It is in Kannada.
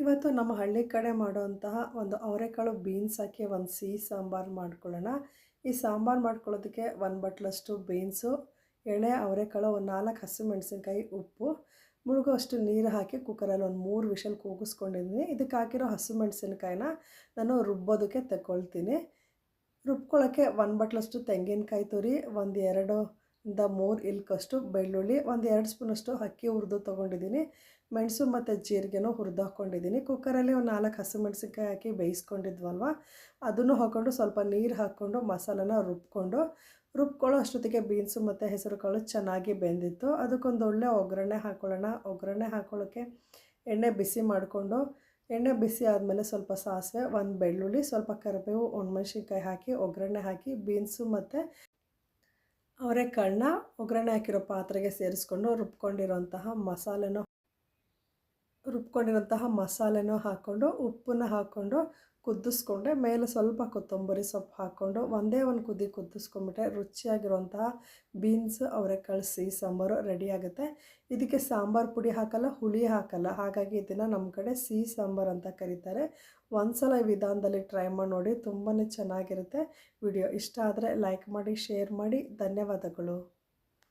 ಇವತ್ತು ನಮ್ಮ ಹಳ್ಳಿ ಕಡೆ ಮಾಡುವಂತಹ ಒಂದು ಅವರೆಕಾಳು ಬೀನ್ಸ್ ಹಾಕಿ ಒಂದು ಸಿಹಿ ಸಾಂಬಾರು ಮಾಡ್ಕೊಳ್ಳೋಣ. ಈ ಸಾಂಬಾರು ಮಾಡ್ಕೊಳ್ಳೋದಕ್ಕೆ 1 ಬಟ್ಲಷ್ಟು ಬೀನ್ಸು, ಎಳೆ ಅವರೆಕಾಳು, ಒಂದು 4 ಹಸಿಮೆಣಸಿನ್ಕಾಯಿ, ಉಪ್ಪು, ಮುಳುಗುವಷ್ಟು ನೀರು ಹಾಕಿ ಕುಕ್ಕರಲ್ಲಿ ಒಂದು 3 ವಿಷಲ್ ಕೂಗಿಸ್ಕೊಂಡಿದ್ದೀನಿ. ಇದಕ್ಕೆ ಹಾಕಿರೋ ಹಸಿಮೆಣಸಿನ್ಕಾಯಿನ ನಾನು ರುಬ್ಬೋದಕ್ಕೆ ತಗೊಳ್ತೀನಿ. ರುಬ್ಕೊಳ್ಳೋಕ್ಕೆ 1 ಬಟ್ಲಷ್ಟು ತೆಂಗಿನಕಾಯಿ ತುರಿ, ಒಂದು 2 ಇಂದ 3 ಇಲ್ಕಷ್ಟು ಬೆಳ್ಳುಳ್ಳಿ, ಒಂದು 2 ಸ್ಪೂನಷ್ಟು ಅಕ್ಕಿ ಹುರಿದು ತೊಗೊಂಡಿದ್ದೀನಿ. ಮೆಣಸು ಮತ್ತು ಜೀರಿಗೆನೂ ಹುರಿದು ಹಾಕ್ಕೊಂಡಿದ್ದೀನಿ. ಕುಕ್ಕರಲ್ಲಿ ಒಂದು 4 ಹಸಿಮೆಣಸಿನ್ಕಾಯಿ ಹಾಕಿ ಬೇಯಿಸ್ಕೊಂಡಿದ್ವಲ್ವ, ಅದನ್ನು ಹಾಕ್ಕೊಂಡು ಸ್ವಲ್ಪ ನೀರು ಹಾಕ್ಕೊಂಡು ಮಸಾಲನ ರುಬ್ಕೊಳ್ಳೋ ಅಷ್ಟೊತ್ತಿಗೆ ಬೀನ್ಸು ಮತ್ತು ಹೆಸರುಕಾಳು ಚೆನ್ನಾಗಿ ಬೆಂದಿತ್ತು. ಅದಕ್ಕೊಂದು ಒಳ್ಳೆ ಒಗ್ಗರಣೆ ಹಾಕ್ಕೊಳ್ಳೋಣ. ಒಗ್ಗರಣೆ ಹಾಕ್ಕೊಳ್ಳೋಕ್ಕೆ ಎಣ್ಣೆ ಬಿಸಿ ಮಾಡಿಕೊಂಡು, ಎಣ್ಣೆ ಬಿಸಿ ಆದಮೇಲೆ ಸ್ವಲ್ಪ ಸಾಸಿವೆ, ಒಂದು ಬೆಳ್ಳುಳ್ಳಿ, ಸ್ವಲ್ಪ ಕರಿಬೇವು, ಒಣಮೆಣ್ಸಿನ್ಕಾಯಿ ಹಾಕಿ ಒಗ್ಗರಣೆ ಹಾಕಿ ಬೀನ್ಸು ಮತ್ತು ಅವರೆಕಾಳನ್ನ ಒಗ್ಗರಣೆ ಹಾಕಿರೋ ಪಾತ್ರೆಗೆ ಸೇರಿಸ್ಕೊಂಡು ರುಬ್ಕೊಂಡಿರೋಂತಹ ಮಸಾಲೆನೂ ಹಾಕ್ಕೊಂಡು ಉಪ್ಪನ್ನ ಹಾಕ್ಕೊಂಡು ಕುದಿಸ್ಕೊಂಡೆ. ಮೇಲೆ ಸ್ವಲ್ಪ ಕೊತ್ತಂಬರಿ ಸೊಪ್ಪು ಹಾಕ್ಕೊಂಡು ಒಂದೇ ಒಂದು ಕುದಿ ಕುದಿಸ್ಕೊಂಡ್ಬಿಟ್ರೆ ರುಚಿಯಾಗಿರುವಂತಹ ಬೀನ್ಸ್ ಅವರೆಕಾಳು ಸಿಹಿ ಸಾಂಬಾರು ರೆಡಿ ಆಗುತ್ತೆ. ಇದಕ್ಕೆ ಸಾಂಬಾರು ಪುಡಿ ಹಾಕಲ್ಲ, ಹುಳಿ ಹಾಕಲ್ಲ, ಹಾಗಾಗಿ ಇದನ್ನು ನಮ್ಮ ಕಡೆ ಸಿಹಿ ಸಾಂಬಾರು ಅಂತ ಕರೀತಾರೆ. ಒಂದ್ಸಲ ಈ ವಿಧಾನದಲ್ಲಿ ಟ್ರೈ ಮಾಡಿ ನೋಡಿ, ತುಂಬಾ ಚೆನ್ನಾಗಿರುತ್ತೆ. ವಿಡಿಯೋ ಇಷ್ಟ ಆದರೆ ಲೈಕ್ ಮಾಡಿ, ಶೇರ್ ಮಾಡಿ. ಧನ್ಯವಾದಗಳು.